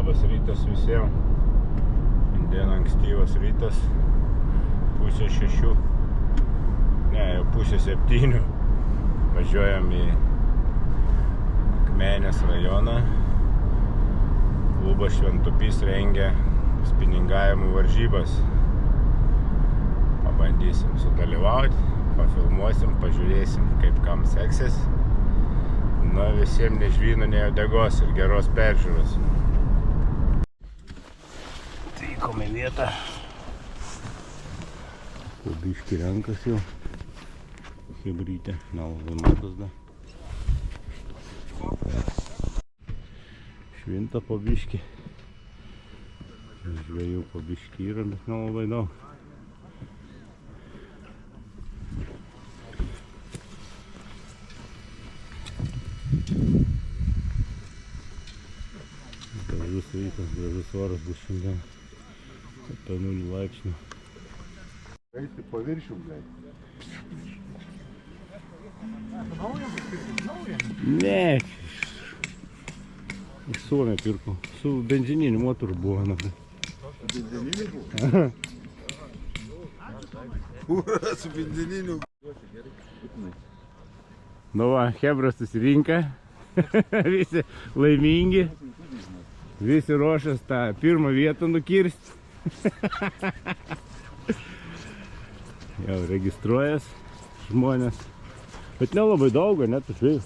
Labas rytas visiems. Šiandien ankstyvas rytas. 5:30. Ne, jau 6:30. Važiuojam į Akmenės rajoną. Klubas Šventupys rengia spiningavimo varžybas. Pabandysim sudalyvauti, pafilmuosim, pažiūrėsim, kaip kam seksis. Na, visiems nežvyno, nei uodegos ir geros peržiūros. Atvykome į vietą. Po biškį renkas jau. Hebrytė, nelabai matos da. Švinta po biškį. Žvejų po biškį yra, bet nelabai daug. Gražus rytas, gražus oras bus šiandien. Apie 0 laipsnių. Eisi paviršių, blei. Ne, iš Suomio pirkau. Su benzininiu motoru buvo. Benzininiu buvo? Ura, su benzininiu. Nu va, hebras susirinka. Visi laimingi. Visi ruošas tą pirmą vietą nukirsti. Jau registruojas žmonės. Bet nelabai daug, net žvėjų.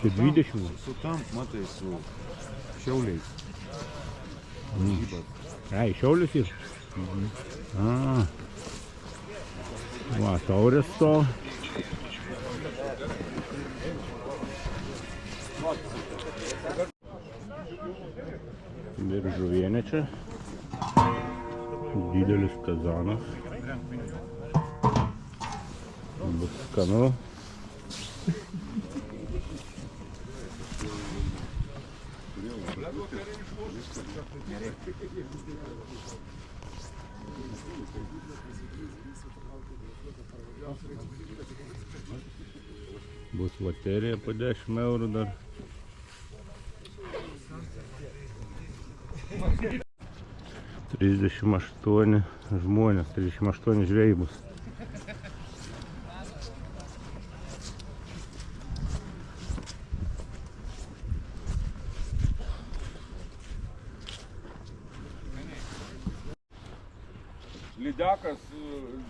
Tai 20. Su tam, matai, su šiauliais. Ai, šiaulius ir? Va, taurės to. Ir žuvienė čia. Didelis kazanas. Bus skanu. Bus loterija po 10 eurų dar. 38 žmonės, 38 žvejai bus. Lydekas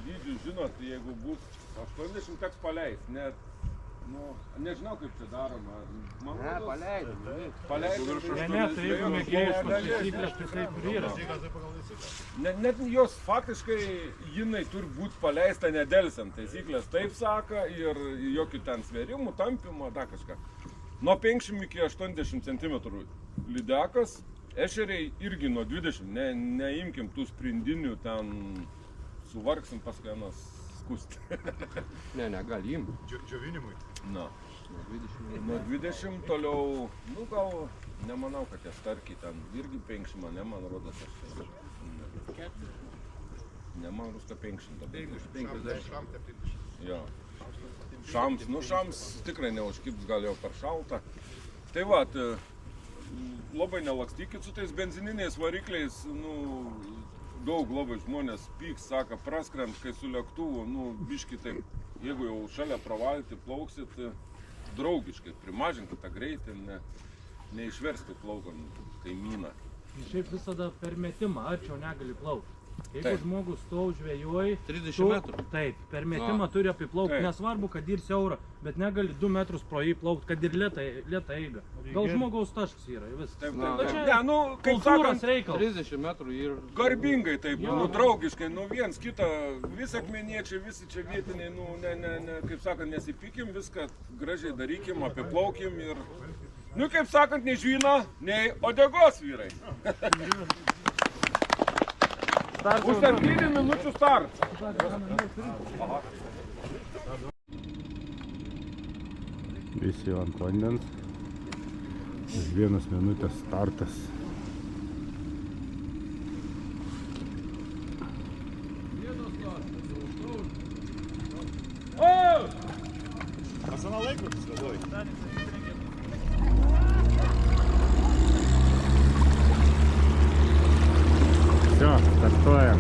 dydžių, žinot, jeigu bus 80 teks paleist, net, nu, nežinau kaip čia daroma. Ne, paleidom. Paleidom. Ne, tai jeigu mėgėjiškos taisyklės, tai taip ir yra. Net jos faktiškai, jinai turi būti paleista nedelsiant. Taisyklės taip saka ir jokių ten svėrimų, tampimo, da kažką. Nuo 50 iki 80 cm lydekas. Ešeriai irgi nuo 20, neimkim tų sprindinių, ten suvargsim paskui vienas skusti. Ne, gali imti. Džiovinimui. Na, nuo 20 toliau, nu gal, nemanau, kad tie starkiai ten irgi 50, man rodos, ne man ruska 50. 50. Jo. Šams, nu šams tikrai neužkips, gal jau per šaltą. Tai va, labai nelakstykit su tais benzininiais varikliais, nu, daug labai žmonės pyks, sako, praskrent, kai su lėktuvu, nu, biški taip, jeigu jau šalia pravalti, plauksit, draugiškai, primažinkit tą greitį, neišverskit plaukant kaimyną. Šiaip visada per metimą, arčiau negali plaukti. Jeigu žmogus stau žvejoji, 30 metrų. Taip, per metimą turi apiplaukti, nesvarbu, kad ir siaura, bet negali 2 metrus pro jį plaukti, kad ir lėta eiga. Gal žmogaus taškas yra, vis. Taip. Ne, nu, kaip sakant, 30 metrų ir... Garbingai taip, nu, draugiškai, nu, viens kitą, visi akmeniečiai, visi čia vietiniai, nu, kaip sakant, nesipykim, viską gražiai darykim, apiplaukim ir, nu, kaip sakant, nei žvyno, nei uodegos, vyrai. Už 7 minučių start. Visi ant vandens. Už 1 minutės startas. Pasa na laikrodis, galvoju. Investuojam.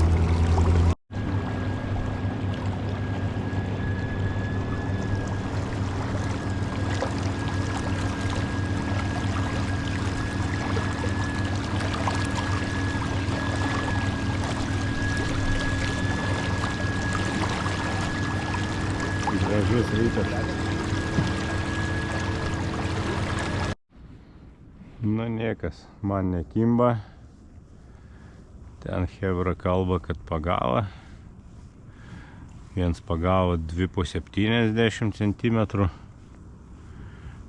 Gražus rytas. Nu niekas man nekimba. Ten chebra kalba, kad pagavo. Viens pagavo 2 po 70 cm.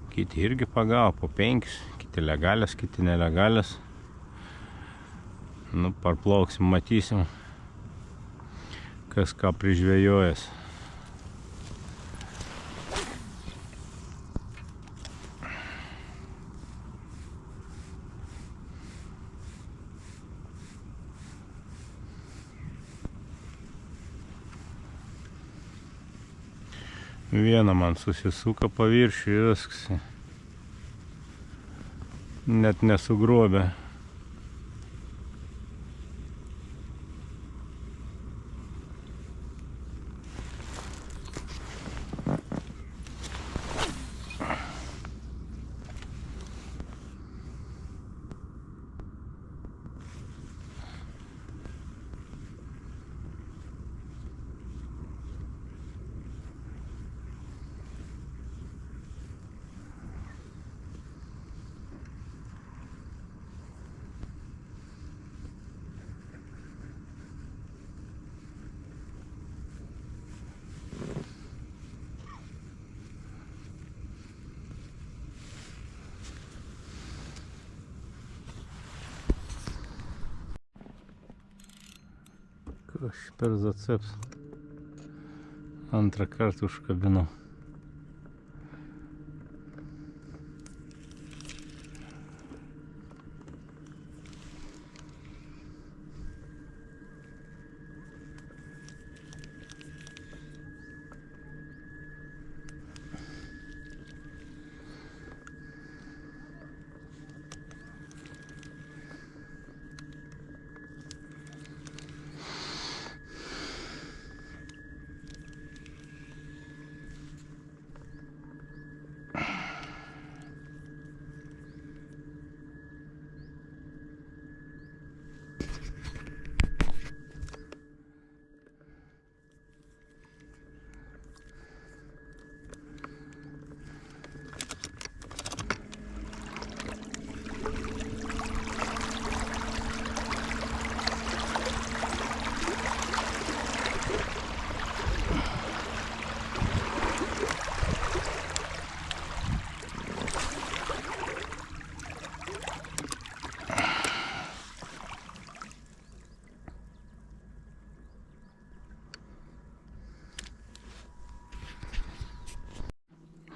Kiti irgi pagavo po 5. Kiti legalias, kiti nelegalias. Nu, parplauksim, matysim, kas ką prižvejojęs. Vieną man susisuka paviršių ir viskas. Net nesugrobė. Aš per zaceps antrą kartą užkabinau.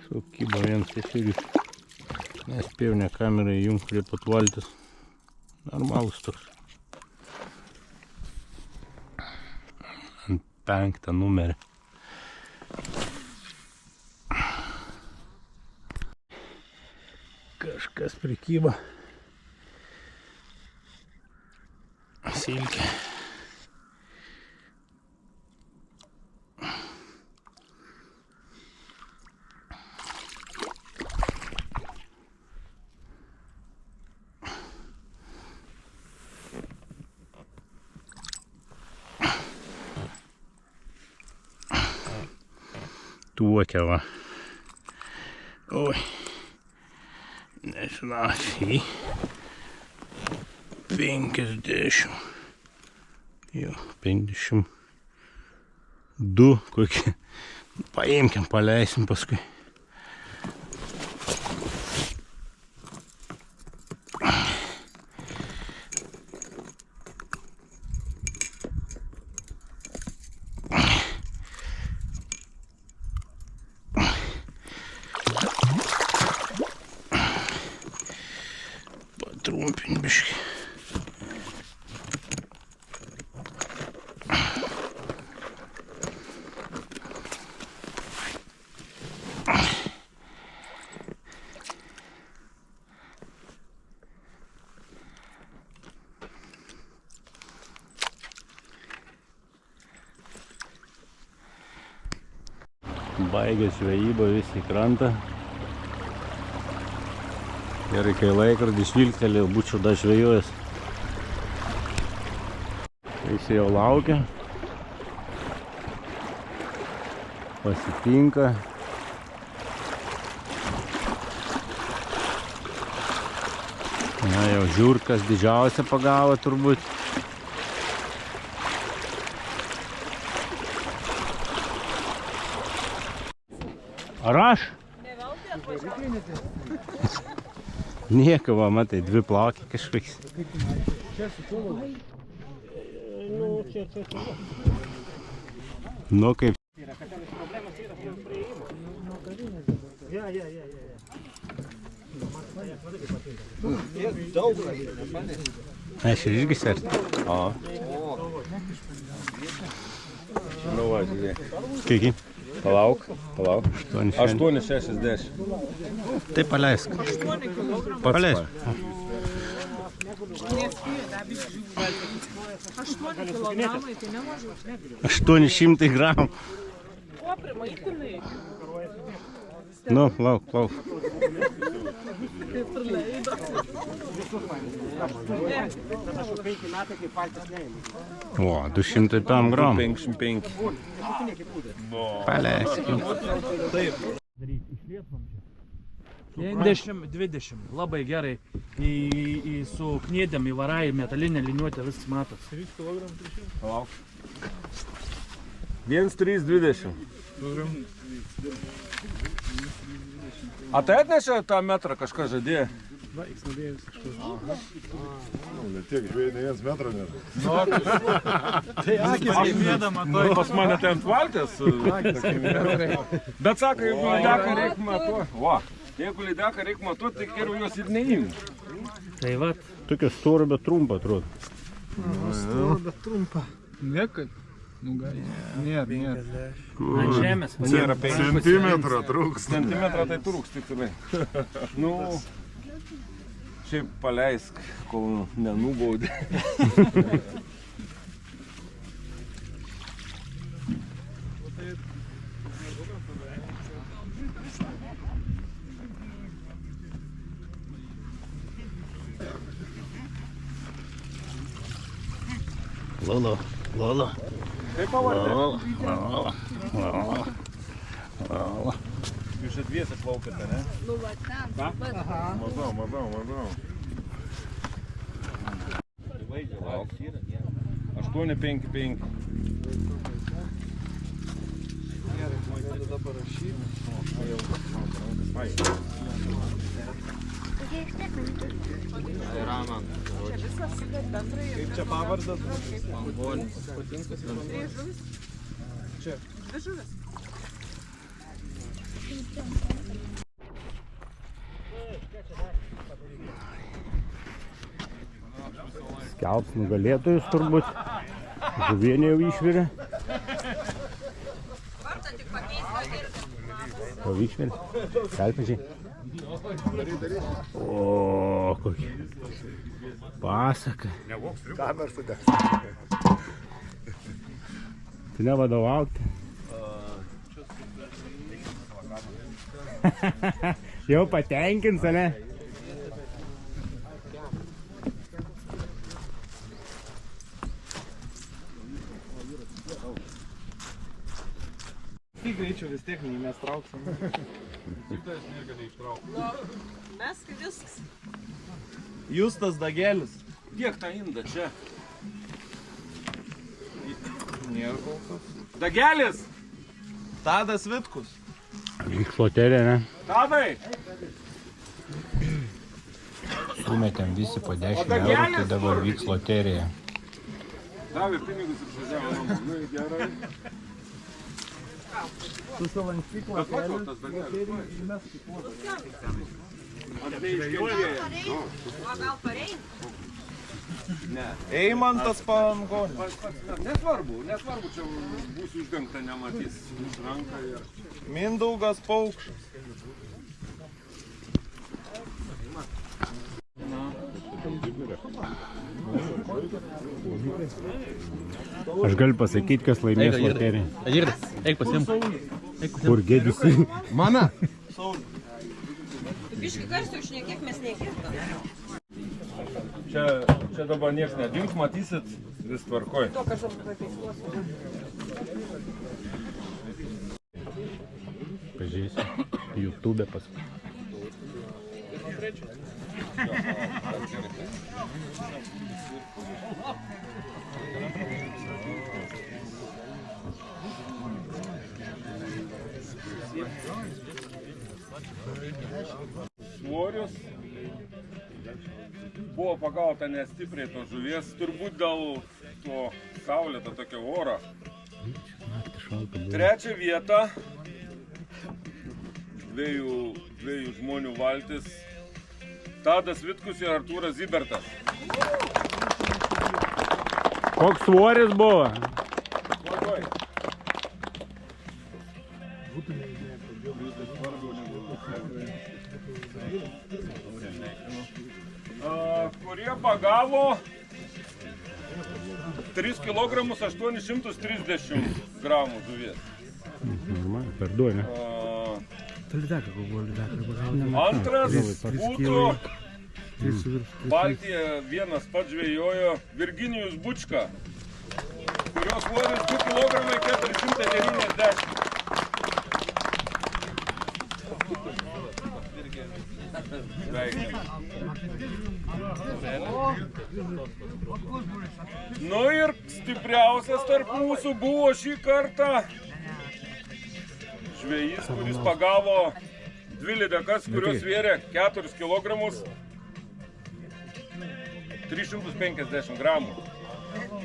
Sukibo vienas ešerius. Nespėjau ne kamerą įjungti prie pat valtis. Normalus toks. Ant 5 numerį. Kažkas prikyba. Silkė. Tuokia va. Oi. Nežinau, 50. Jo, 52 kokie. Paimkim, paleisim paskui. Patrumpin biškį. Baigė žvejybą visi krantą. Gerai, kai laikrodį žvilgtelėjau, būčiau dar žvejojęs. Visi jau laukia. Pasitinka. Na, jau žiurkas didžiausia pagavo turbūt. Ar aš? Nieko, va, matai, dvi plaukė kažkoks. Nu, kaip. Aš irgi serti. O. Nu va, žiūrėk. Kiek? Palauk. 8,60. Tai paleisk. Paleisk. 8 kilogramai, tai nemažai. 800 gramų. Kuo primaitinai? Nu, lauk. O, 205 gramų. 55. Paleisk. 10-20, labai gerai. Su kniedėm įvarai, metalinė liniuotė, viskas matos. 3 kg. Palauk. 1,320. A tai atnešė tą metrą kažką žadėjo? Nu, ne tiek žvėjai, ne 1 metrą net. Tai akis mėdama to. Pas mane ten valtės. Bet sako, jeigu lydeką reik matuoti. Va, jeigu lydeką reik matuoti, tai geriau jos ir neimti. Tai va. Tokia stora, bet trumpa atrodo. Stora, bet trumpa. Niekad. Nu, gal. Nėra. Ant žemės. Centimetrą trūks. Centimetrą tai trūks tikrai. Nu, šiaip paleisk, kol nenubaudė. Lolo. Kaip pavardė? Lolo. Jūs atviesi plaukėte, ne? Nu, va ten. Matau. 8,55. Kaip čia pavardas? Čia. Skelbs nugalėtojus turbūt. Žuvienė jau išvirė. Pavyšvėlė. Skelpečiai. O, kokia pasaka. Kamerą sudės. Tu nevadovauk. Jau patenkins, ne? Greičiau vis tiek mes trauksim. Mes kaip viskas. Justas Dagelis. Kiek tą indą čia? Nėra kol kas. Dagelis! Tadas Vitkus. Vyks loterija, ne? Tadai! Sumetėm visi po 10 eurų, tai dabar vyks loterija. Davė pinigus ir važiavo namo. Nu, gerai. Susilankstyk Bet matau tas Dagelis. Ar tai iškėlėja? O gal parein? Ne. Eimantas Palangonis. Nesvarbu, čia būsiu uždengta, nematys ranką ir... Mindaugas Paukšas. Aš galiu pasakyti, kas laimės loteriją. Agirdai, eik pasim. Kur gėdisi? Mana. Biški garsiau šnekėk, mes negirdam. Čia dabar nieks nedings, matysit, vis tvarkoj. To kažkoks papeiksluosiu. Pažiūrėsiu. YouTube paskui. Svorius buvo pagauta nestipriai to žuvies, turbūt dėl to saulėto tokio oro. Trečią vietą dviejų žmonių valtis Tadas Vitkus ir Artūras Zibertas. Koks svoris buvo? Kurie pagavo 3 kg 830 gramų žuvies. Per du, ne? Antras būtų Baltija vienas pats žvejojo Virginijus Bučka, kurios svoris 2 kg 490. Nu ir stipriausias tarp mūsų buvo šį kartą žvejys, kuris pagavo 2 lydekas, kurios svėrė 4 kg 350 gramų.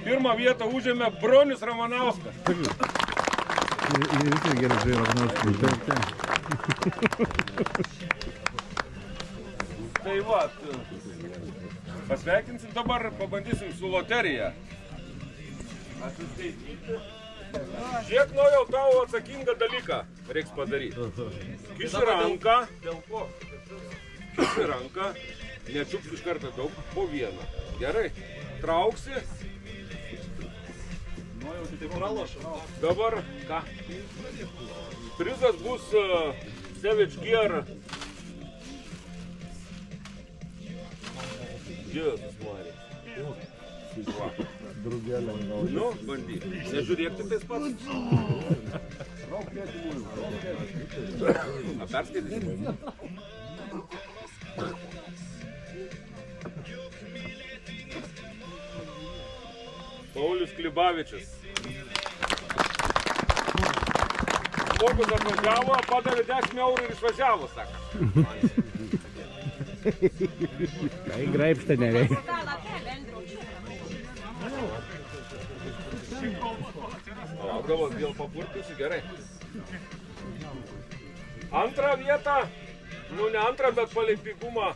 Pirmą vietą užėmė Bronius Ramanauskas. Tai va, pasveikinsim dabar, pabandysim su loterija. Atsiskaityti. Žiūrėk, jau tavo atsakingą dalyką reiks padaryti. Kiši ranką, nečiups iš karto daug, po vieną. Gerai, trauksi. Dabar ką? Prizas bus Savage Gear. Jėzus Marija. Drugelė. Nu, bandyk. Nežiūrėk tik tais pats. A, perskaitysim. Paulius Klibavičius. Žmogus atvažiavo, padavė 10 eurų ir išvažiavo, sako. Tai graibštą nereikia. Galvos, vėl papurtysiu, gerai. Antrą vietą, nu ne antrą, bet palei pigumą,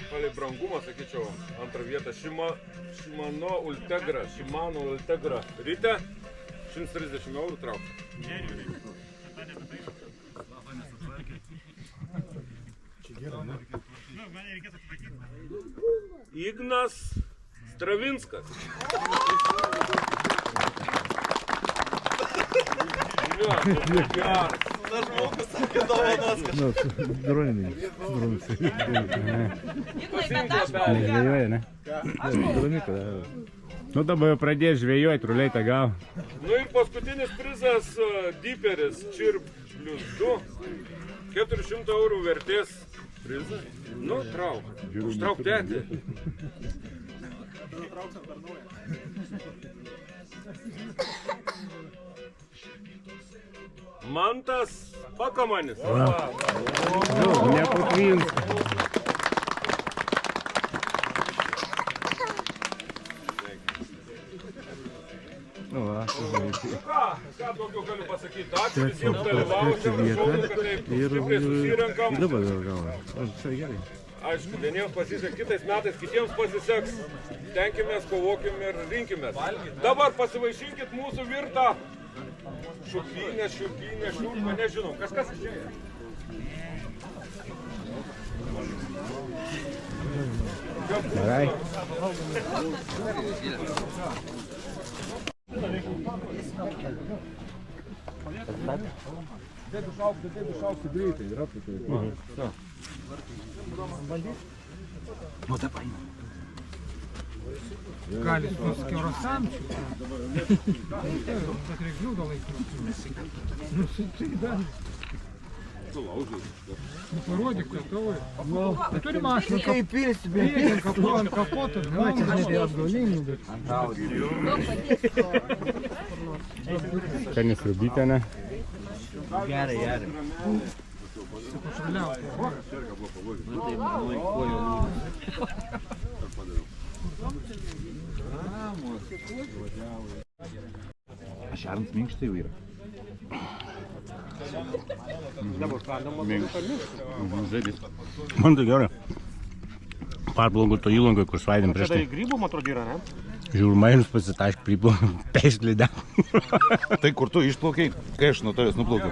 palei brangumą, sakyčiau, antrą vietą Shimano Ultegra ryte, 130 eurų traukti. Ignas Stravinskas. Geras. Nežvėjoja, ne? Nu dabar jau pradės žvėjoti, ruleitą gavo. Nu ir paskutinis prizas Diperis Čirp plus 2. 400 eurų vertės prizas. Nu, trauk. Užtrauk tetį. Mantas Pakamanis. Nepatvins. Ką daugiau galiu pasakyti? Ačiū visiems dalyvauti. Susirenkam. Aišku, vieniems pasiseks, kitais metais kitiems pasiseks. Tenkimės, kovokim ir rinkimės. Dabar pasivaišinkit mūsų virtą šurpynę, šurpą, nežinom. Kažkas išėjo. Gerai. Gali su skiaurosamčiu. Bet reikia ilgą laiką. Nu, tai dar. Nu, parodyk, kad tavo. Tai turi mašiną. Kaip pilsi, bet ant kapoto. Na, čia ne atgalinių, bet. Skani sriubytė, ne? Gerai, gerai. Šernas minkštai jau yra. Man tai gerai. Parplaukų to įlangoje, kur svaidėm prieš tai. Grybų, man atrodo, yra, ne? Žiūrų, mainus pasitašk, priplaukėm, peišklydė. Tai kur tu išplaukiai, kai aš nuo tavęs nuplaukiau.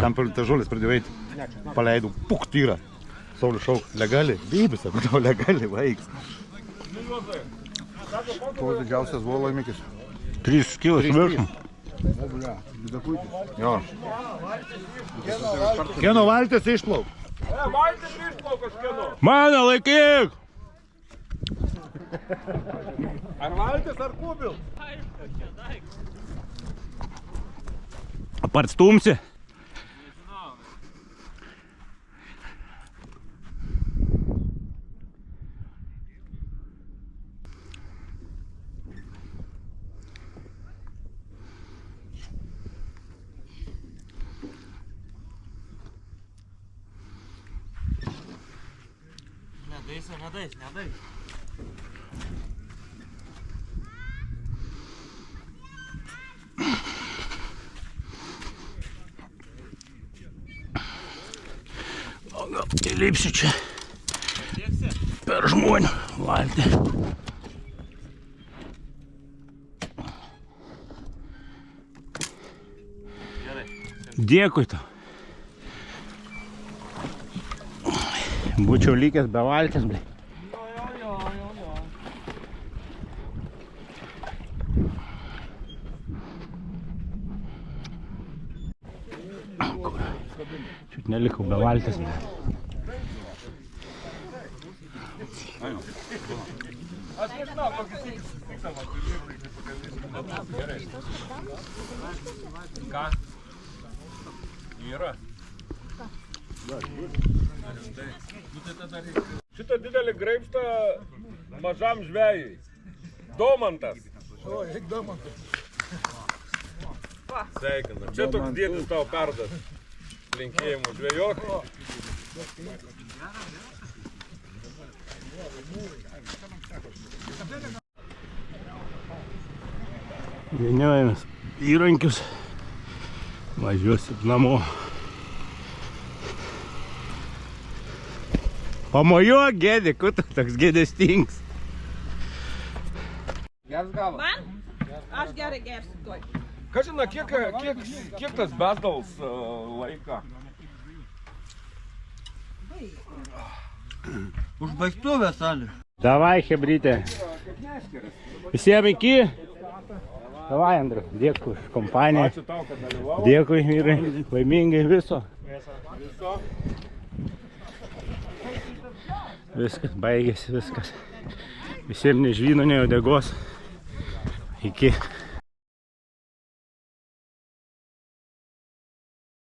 Tam tas žolės pradėjo eiti. Paleidau, puk, tyra. Saulių šauk, legali, bybis, apdau, legali, vaiks. Koks didžiausias buvo laimikis? 3 kilos viršum. Jo. Kieno valtis išplauk? Valtis išplaukas kieno? Mano, laikyk! Ar valtis, ar kubil? Apart stumsi. Nedais. O gal įlipsiu čia per žmonių valtį. Dėkui tau. Būčiau likęs be valties, blei. Čiut nelikau be valties. Aš nežinau, kokį tiksą Ką? Yra. Šitą didelį graibštą mažam žvejui. Domantas. O, eik Domantas. Sveikinam. Čia toks dėdis tau perdas. Linkėjimų žvejok. Vyniojamės įrankius. Važiuosim namo. Pamojuok, Gėdė, kur tu toks gėdestingas? Geras galas. Man? Aš gerai gersiu tuoj. Ką žinai, kiek tas besdals laiką? Užbaigtuvė, Sali. Davai, hebrytė. Visiems iki. Davai, Andriu, dėkui už kompaniją. Ačiū tau, kad dalyvau. Dėkui, vyrai, laimingai viso. Viskas, baigėsi viskas. Visiems nežvyno, nei uodegos. Iki.